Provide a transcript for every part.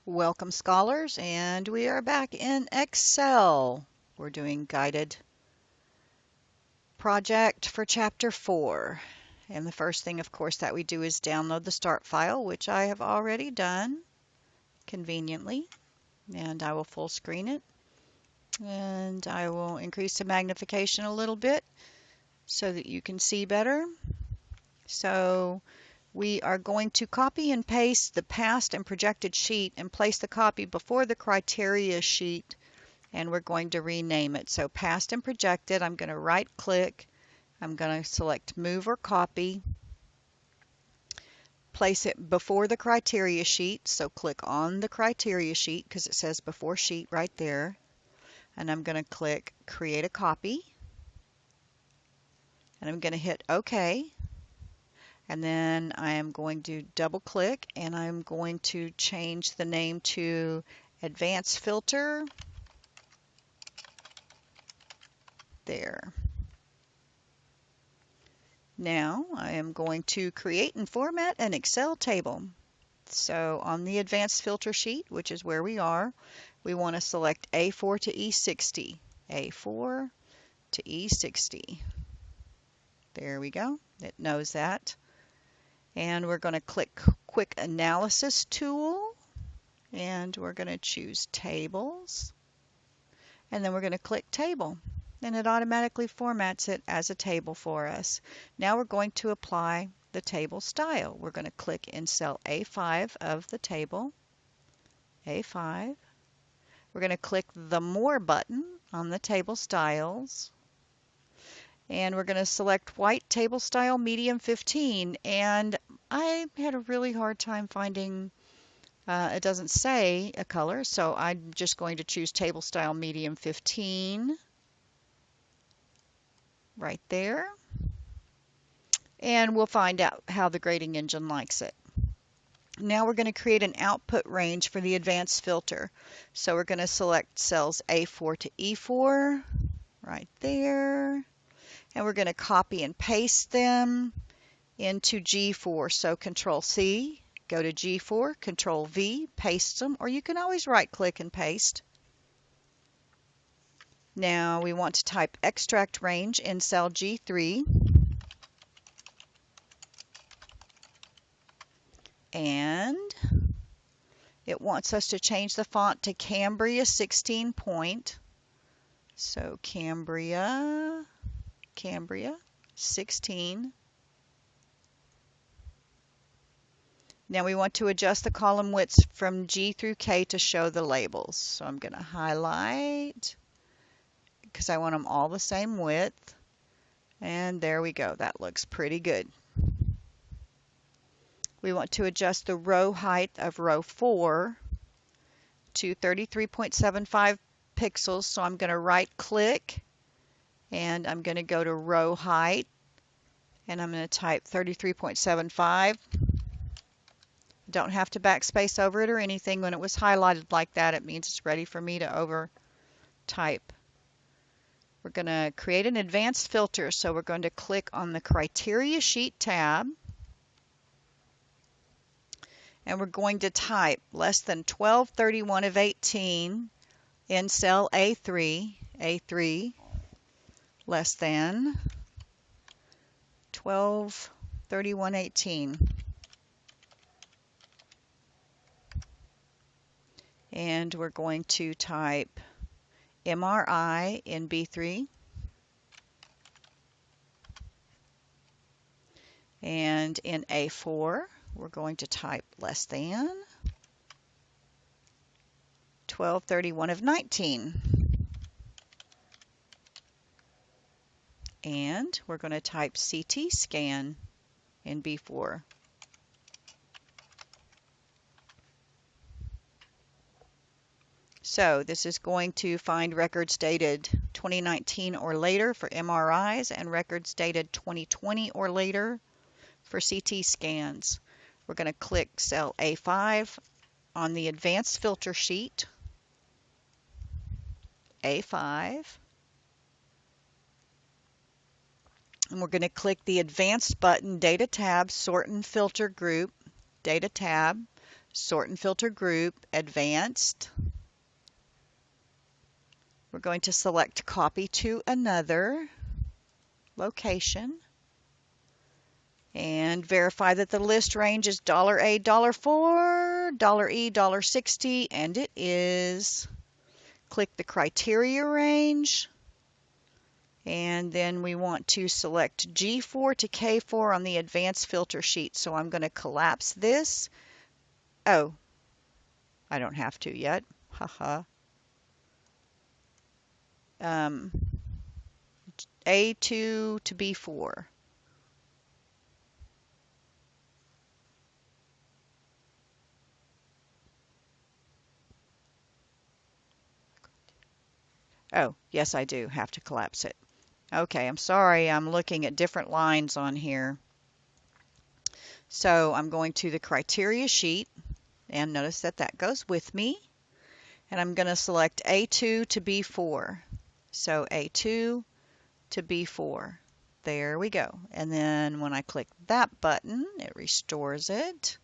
Welcome, scholars, and we are back in Excel. We're doing guided project for chapter 4. And the first thing, of course, that we do is download the start file, which I have already done conveniently. And I will full screen it. And I will increase the magnification a little bit so that you can see better. So we are going to copy and paste the past and projected sheet and place the copy before the criteria sheet, and we're going to rename it. So past and projected, I'm going to right click, I'm going to select move or copy, place it before the criteria sheet, so click on the criteria sheet because it says before sheet right there, and I'm going to click create a copy, and I'm going to hit OK. And then I am going to double click and I'm going to change the name to Advanced Filter. There. Now I am going to create and format an Excel table. So on the Advanced Filter sheet, which is where we are, we want to select A4 to E60. A4 to E60. There we go. It knows that. And we're going to click Quick Analysis Tool, and we're going to choose Tables, and then we're going to click Table, and it automatically formats it as a table for us. Now we're going to apply the table style. We're going to click in cell A5 of the table, A5. We're going to click the More button on the table styles, and we're going to select white table style medium 15, and I had a really hard time finding, it doesn't say a color, so I'm just going to choose table style medium 15 right there, and we'll find out how the grading engine likes it. Now we're going to create an output range for the advanced filter. So we're going to select cells A4 to E4 right there, and we're going to copy and paste them into G4. So Control C, go to G4, Control V, paste them, or you can always right click and paste. Now we want to type extract range in cell G3, and it wants us to change the font to Cambria 16 point. So Cambria 16. Now we want to adjust the column widths from G through K to show the labels. So I'm going to highlight because I want them all the same width. And there we go. That looks pretty good. We want to adjust the row height of row 4 to 33.75 pixels. So I'm going to right click and I'm going to go to row height and I'm going to type 33.75. Don't have to backspace over it or anything. When it was highlighted like that, it means it's ready for me to over type. We're going to create an advanced filter, so we're going to click on the Criteria Sheet tab, and we're going to type less than 1231 of 18 in cell A3, less than 1231.18. And we're going to type MRI in B3. And in A4, we're going to type less than 1231 of 19. And we're going to type CT scan in B4. So this is going to find records dated 2019 or later for MRIs and records dated 2020 or later for CT scans. We're going to click cell A5 on the advanced filter sheet, A5, and we're going to click the advanced button, data tab, sort and filter group, data tab. Sort and Filter Group, Advanced. We're going to select Copy to Another Location. And verify that the list range is $A, $4, $E, $60, and it is. Click the criteria range, and then we want to select G4 to K4 on the advanced filter sheet. So I'm going to collapse this. Oh, I don't have to yet. Haha. A2 to B4. Oh, yes, I do have to collapse it. Okay, I'm sorry, I'm looking at different lines on here. So I'm going to the criteria sheet, and notice that that goes with me. And I'm going to select A2 to B4. So A2 to B4. There we go. And then when I click that button, it restores it.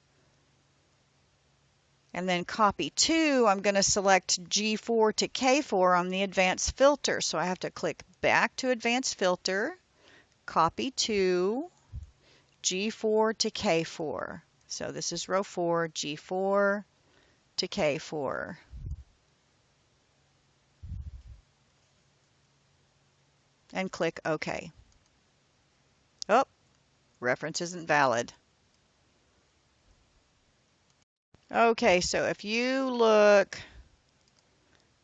And then copy to, I'm going to select G4 to K4 on the advanced filter. So I have to click back to advanced filter, copy to G4 to K4. So this is row 4, G4 to K4. And click OK. Oh, reference isn't valid. Okay, so if you look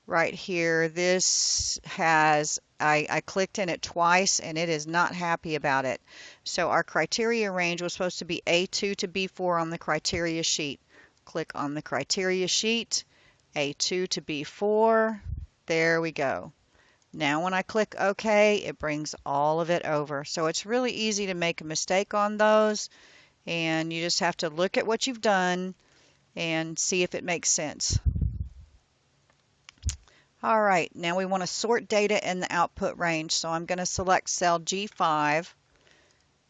right here, this has, I clicked in it twice and it is not happy about it. So our criteria range was supposed to be A2 to B4 on the criteria sheet. Click on the criteria sheet, A2 to B4. There we go. Now when I click OK, it brings all of it over. So it's really easy to make a mistake on those, and you just have to look at what you've done and see if it makes sense. All right, now we want to sort data in the output range. So I'm going to select cell G5.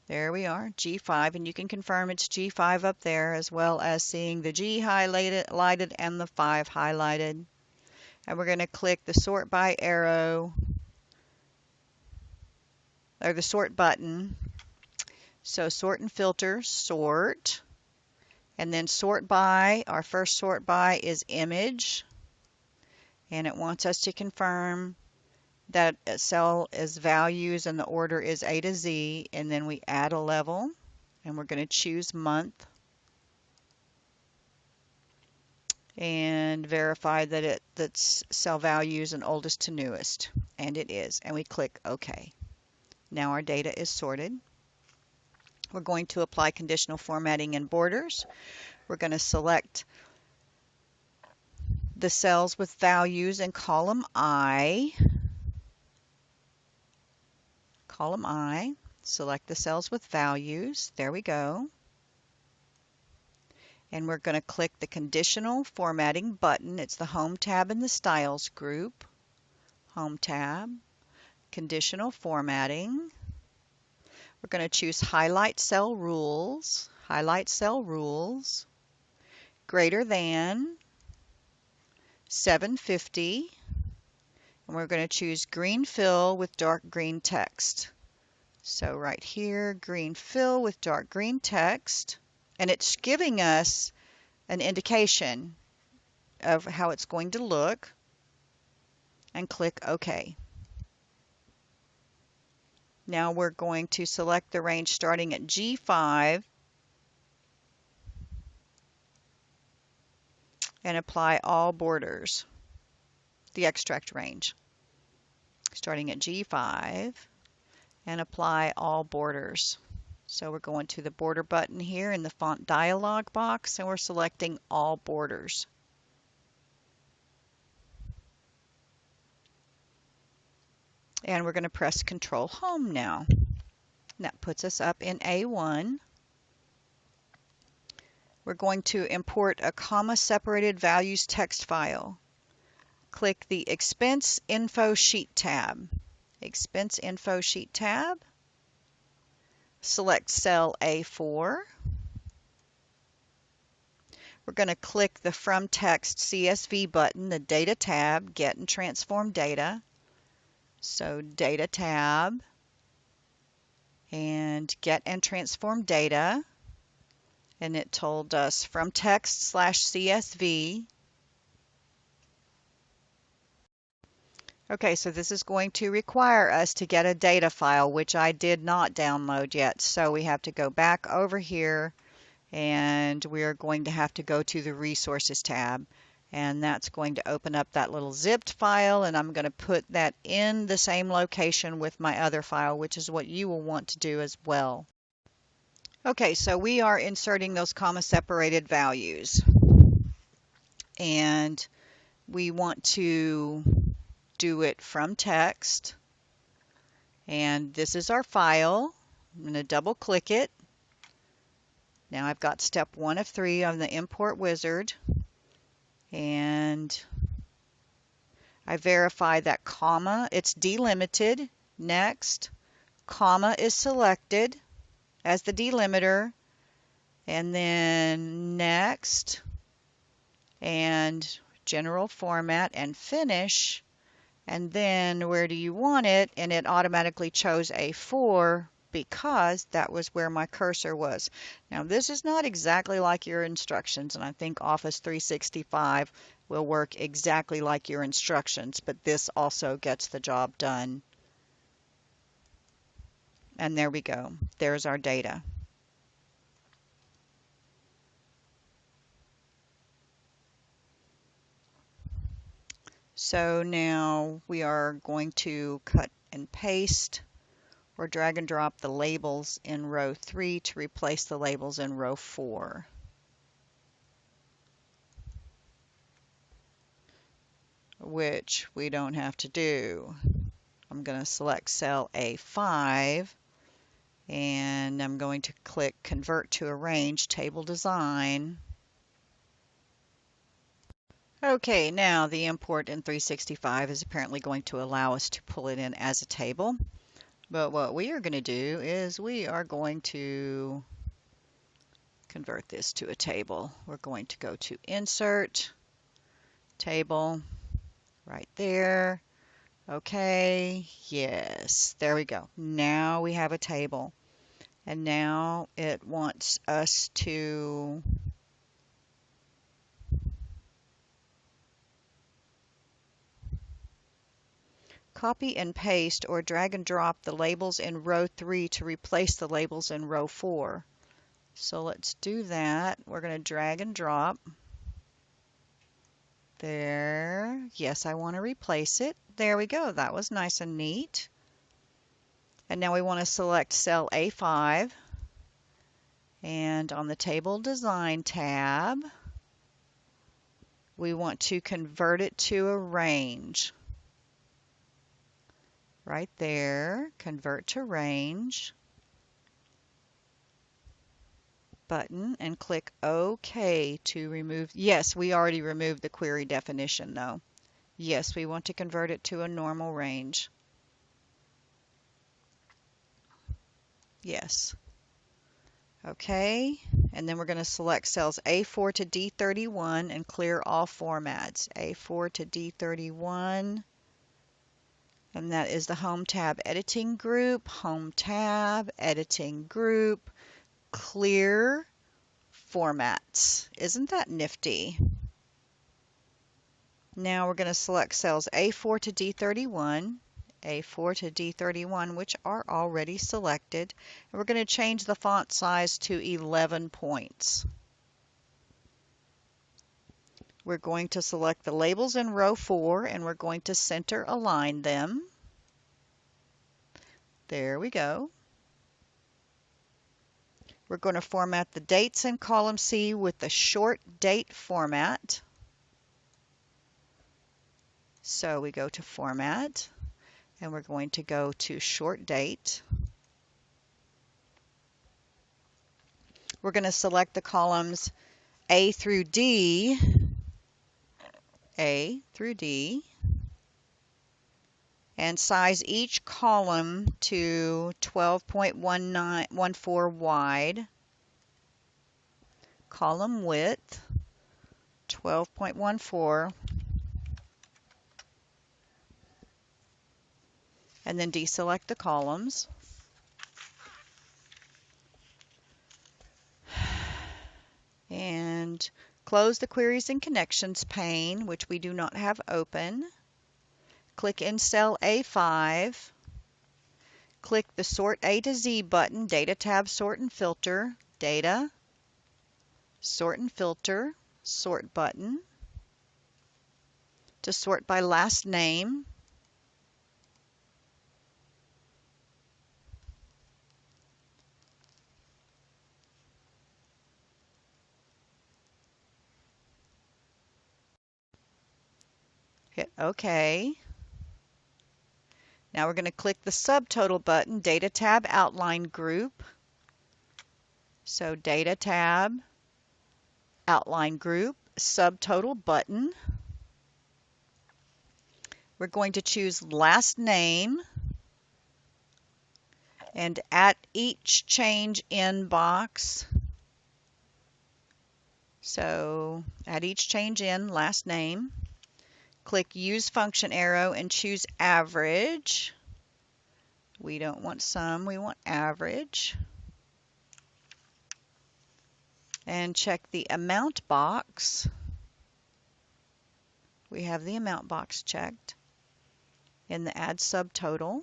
There we are, G5, and you can confirm it's G5 up there, as well as seeing the G highlighted and the 5 highlighted. And we're going to click the sort by arrow, or the sort button. So sort and filter, sort, and then sort by. Our first sort by is image, and it wants us to confirm that a cell is values and the order is A to Z, and then we add a level, and we're going to choose month and verify that that's cell values and oldest to newest, and it is, and we click OK. Now our data is sorted. We're going to apply conditional formatting and borders. We're going to select the cells with values in column I. Column I. Select the cells with values. There we go. And we're going to click the conditional formatting button. It's the Home tab in the Styles group. Home tab. Conditional formatting. We're going to choose Highlight Cell Rules. Highlight Cell Rules. Greater than 750. And we're going to choose green fill with dark green text. So right here, green fill with dark green text. And it's giving us an indication of how it's going to look. And click OK. Now we're going to select the range starting at G5 and apply all borders, the extract range. Starting at G5 and apply all borders. So we're going to the border button here in the font dialog box, and we're selecting all borders. And we're going to press Control Home now. And that puts us up in A1. We're going to import a comma-separated values text file. Click the Expense Info Sheet tab. Expense Info Sheet tab. Select cell A4. We're going to click the From Text CSV button, the Data tab, Get and Transform Data. So Data tab and Get and Transform Data. And it told us From Text /CSV. Okay, so this is going to require us to get a data file, which I did not download yet. So we have to go back over here, and we are going to have to go to the Resources tab. And that's going to open up that little zipped file, and I'm going to put that in the same location with my other file, which is what you will want to do as well. Okay, so we are inserting those comma-separated values. And we want to do it from text, and this is our file. I'm going to double click it. Now I've got step 1 of 3 on the import wizard, and I verify that comma, it's delimited. Next, comma is selected as the delimiter, and then next, and general format and finish. And then where do you want it? And it automatically chose A4 because that was where my cursor was. Now this is not exactly like your instructions, and I think Office 365 will work exactly like your instructions, but this also gets the job done. And there we go. There's our data. So now we are going to cut and paste or drag and drop the labels in row 3 to replace the labels in row 4. Which we don't have to do. I'm going to select cell A5, and I'm going to click Convert to Arrange Table Design. Okay, now the import in 365 is apparently going to allow us to pull it in as a table. But what we are going to do is we are going to convert this to a table. We're going to go to Insert, Table, right there. Okay, yes, there we go. Now we have a table. And now it wants us to copy and paste or drag and drop the labels in row 3 to replace the labels in row 4. So let's do that. We're going to drag and drop. There. Yes, I want to replace it. There we go. That was nice and neat. And now we want to select cell A5. And on the Table Design tab, we want to convert it to a range. Right there, Convert to Range button, and click OK to remove. Yes, we already removed the query definition though. Yes, we want to convert it to a normal range. Yes. Okay, and then we're going to select cells A4 to D31 and clear all formats. A4 to D31. And that is the Home tab Editing Group, Home tab, Editing Group, Clear Formats. Isn't that nifty? Now we're going to select cells A4 to D31, A4 to D31, which are already selected. And we're going to change the font size to 11 points. We're going to select the labels in row 4, and we're going to center align them. There we go. We're going to format the dates in column C with the short date format. So we go to Format, and we're going to go to Short Date. We're going to select the columns A through D, A through D, and size each column to 12.14 wide. Column width, 12.14, and then deselect the columns. And close the Queries and Connections pane, which we do not have open. Click in cell A5. Click the Sort A to Z button, Data tab, Sort and Filter, Data, Sort and Filter, Sort button. To sort by last name, hit OK. Now we're going to click the Subtotal button, Data tab, Outline Group. So Data tab, Outline Group, Subtotal button. We're going to choose last name, and at each change in box, so at each change in last name, click Use Function arrow and choose Average. We don't want sum, we want average. And check the amount box. We have the amount box checked in the Add Subtotal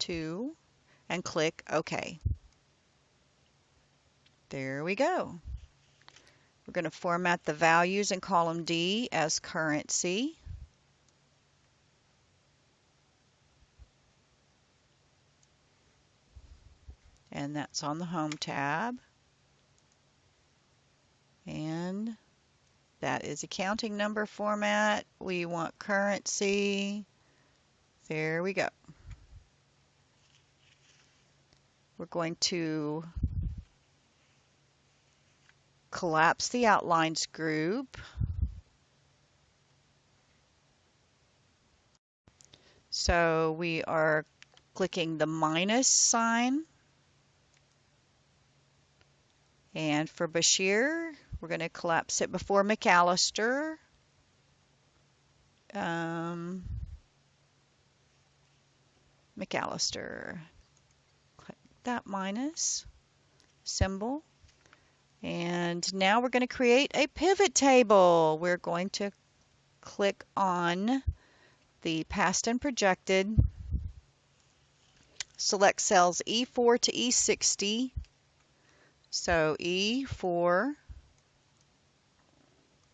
to, and click OK. There we go. We're going to format the values in column D as currency. And that's on the Home tab. And that is accounting number format. We want currency. There we go. We're going to collapse the outlines group. So we are clicking the minus sign. And for Bashir, we're going to collapse it before McAllister. McAllister. Click that minus symbol. And now we're going to create a pivot table. We're going to click on the past and projected. Select cells E4 to E60. So E4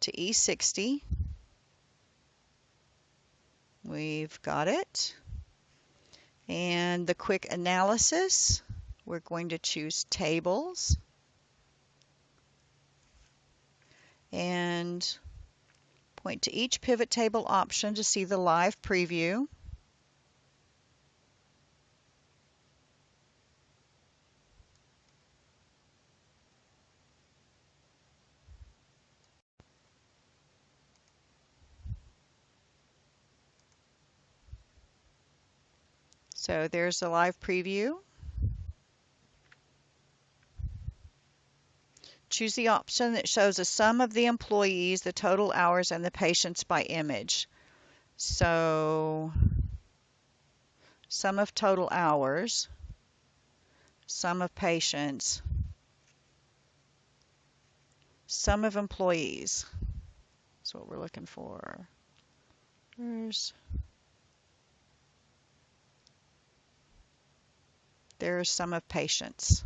to E60. We've got it. And the quick analysis, we're going to choose tables. And point to each pivot table option to see the live preview. So there's the live preview. Choose the option that shows a sum of the employees, the total hours, and the patients by image. So sum of total hours, sum of patients, sum of employees. That's what we're looking for. There's sum of patients.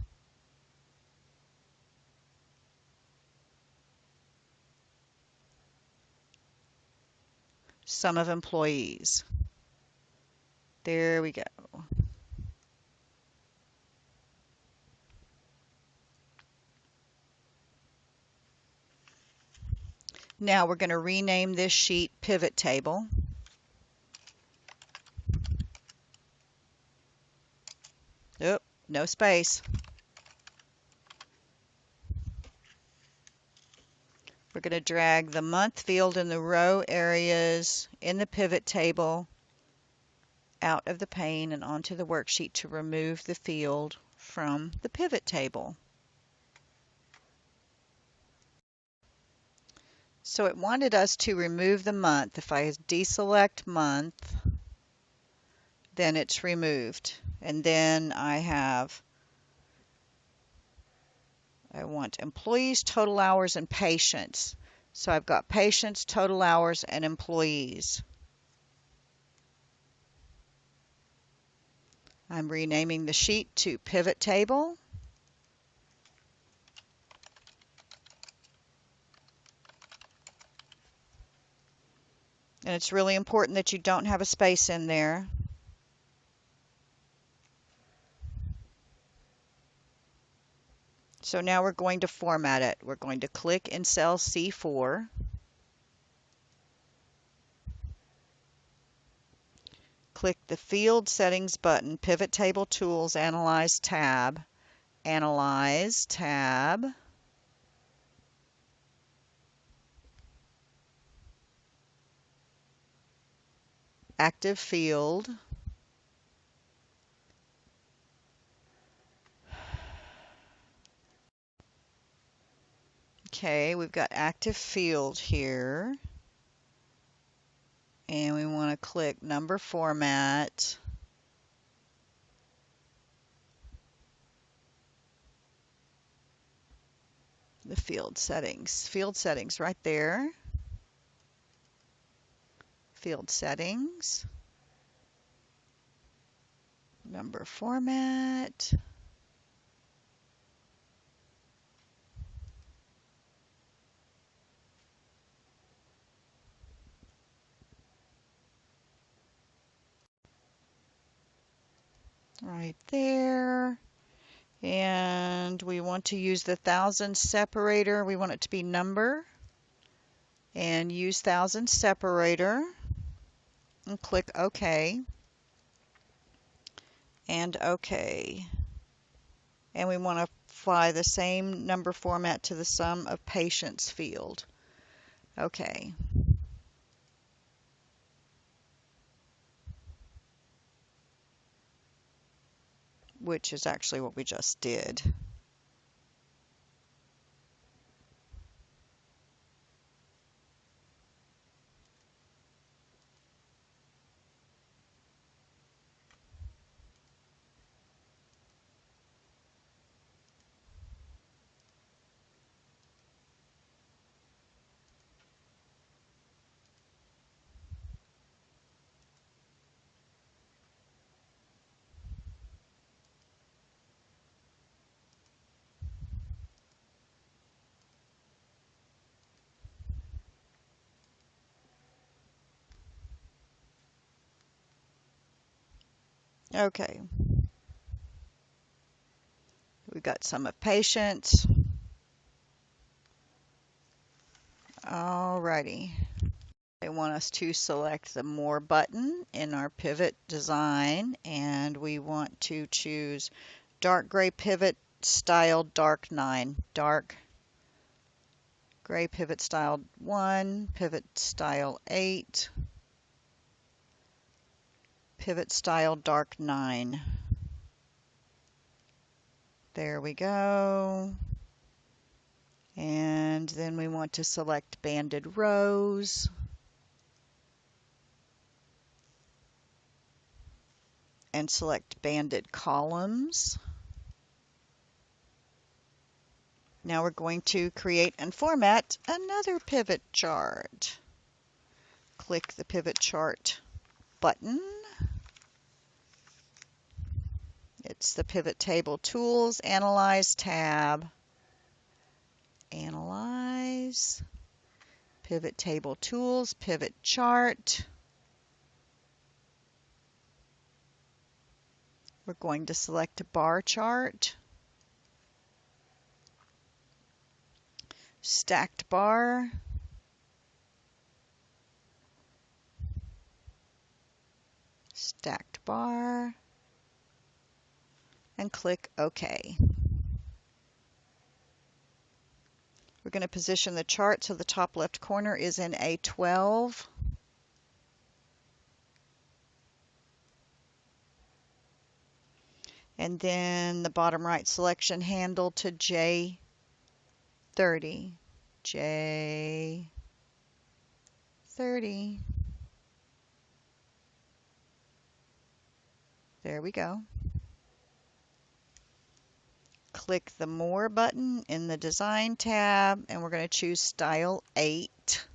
Sum of employees. There we go. Now we're going to rename this sheet Pivot Table. Oop, no space. We're going to drag the month field in the row areas in the pivot table out of the pane and onto the worksheet to remove the field from the pivot table. So it wanted us to remove the month. If I deselect month, then it's removed. And then I want employees, total hours, and patients. So I've got patients, total hours, and employees. I'm renaming the sheet to Pivot Table. And it's really important that you don't have a space in there. So now we're going to format it. We're going to click in cell C4. Click the Field Settings button, Pivot Table Tools, Analyze tab. Analyze tab. Active field. Okay, we've got active field here. And we want to click number format. The field settings right there. Field settings. Number format. Right there. And we want to use the thousand separator. We want it to be number. And use thousand separator. And click OK. And OK. And we want to apply the same number format to the sum of patients field. OK. Which is actually what we just did. Okay. We've got sum of patients. Alrighty. They want us to select the More button in our pivot design, and we want to choose dark gray pivot style dark 9. Dark gray pivot style 1, pivot style 8, pivot style dark 9. There we go. And then we want to select banded rows. And select banded columns. Now we're going to create and format another pivot chart. Click the pivot chart button. It's the Pivot Table Tools, Analyze tab. Analyze. Pivot Table Tools, Pivot Chart. We're going to select a bar chart. Stacked bar. Stacked bar. And click OK. We're going to position the chart so the top left corner is in A12. And then the bottom right selection handle to J30. J30. 30. There we go. Click the More button in the Design tab, and we're going to choose Style 8.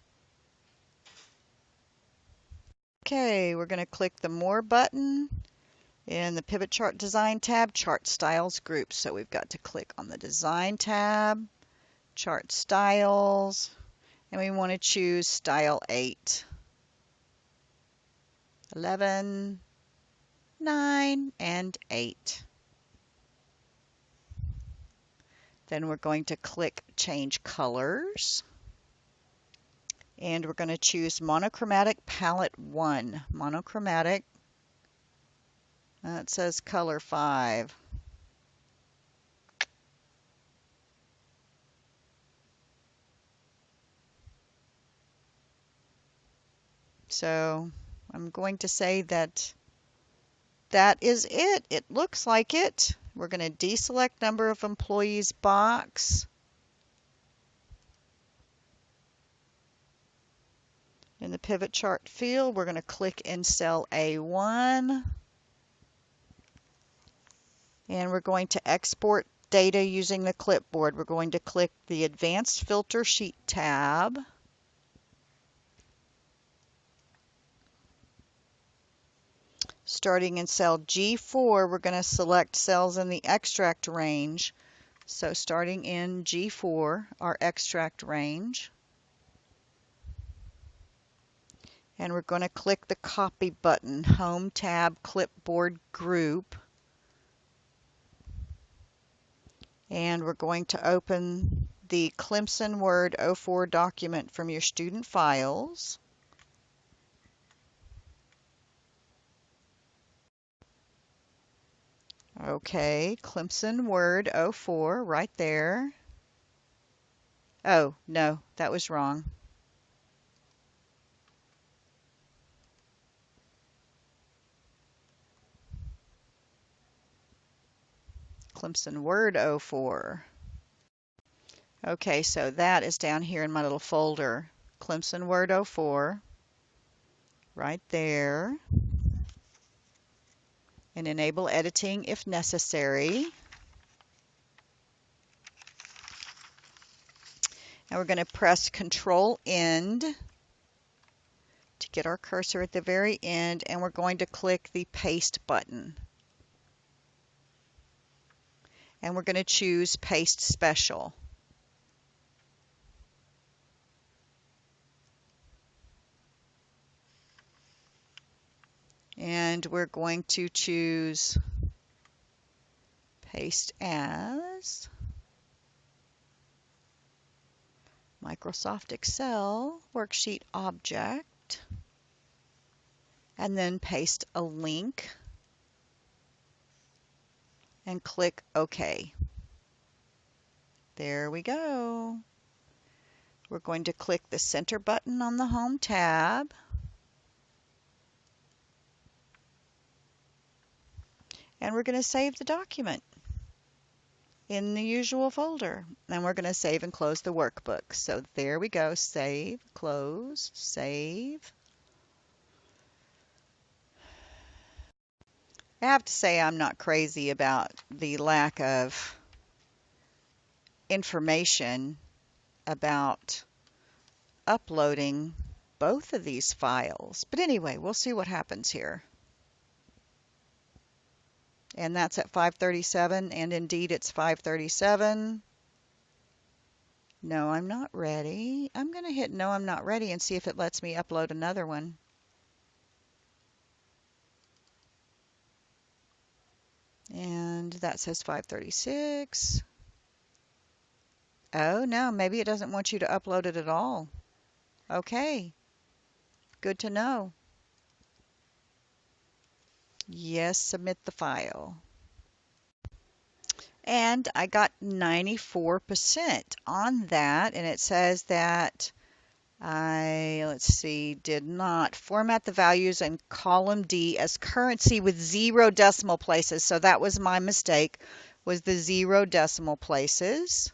Okay, we're going to click the More button in the Pivot Chart Design tab, Chart Styles Group. So we've got to click on the Design tab, Chart Styles, and we want to choose Style 8. 11, 9, and 8. Then we're going to click Change Colors. And we're going to choose Monochromatic Palette 1. Monochromatic. That says Color 5. So I'm going to say that is it. It looks like it. We're going to deselect Number of Employees box. In the Pivot Chart field, we're going to click in cell A1. And we're going to export data using the clipboard. We're going to click the Advanced Filter Sheet tab. Starting in cell G4, we're going to select cells in the extract range. So starting in G4, our extract range. And we're going to click the Copy button, Home tab, Clipboard Group. And we're going to open the Clemson Word 04 document from your student files. Okay, Clemson Word 04 right there. Oh, no, that was wrong. Clemson Word 04. Okay, so that is down here in my little folder. Clemson Word 04, right there. And enable editing if necessary. And we're going to press Control End to get our cursor at the very end, and we're going to click the Paste button. And we're going to choose Paste Special. And we're going to choose Paste As Microsoft Excel Worksheet Object, and then paste a link and click OK. There we go. We're going to click the Center button on the Home tab. And we're going to save the document in the usual folder. And we're going to save and close the workbook. So there we go. Save, close, save. I have to say I'm not crazy about the lack of information about uploading both of these files. But anyway, we'll see what happens here. And that's at 5:37, and indeed it's 5:37. No, I'm not ready. I'm going to hit No, I'm not ready and see if it lets me upload another one. And that says 5:36. Oh, no, maybe it doesn't want you to upload it at all. Okay, good to know. Yes, submit the file. And I got 94% on that, and it says that let's see, did not format the values in column D as currency with 0 decimal places. So that was my mistake, was the 0 decimal places.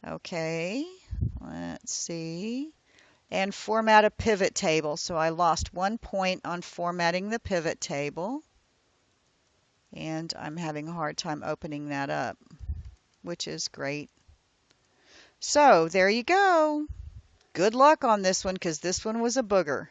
Okay, let's see. and format a pivot table. So I lost 1 point on formatting the pivot table, and I'm having a hard time opening that up, which is great. So there you go. Good luck on this one, because this one was a booger.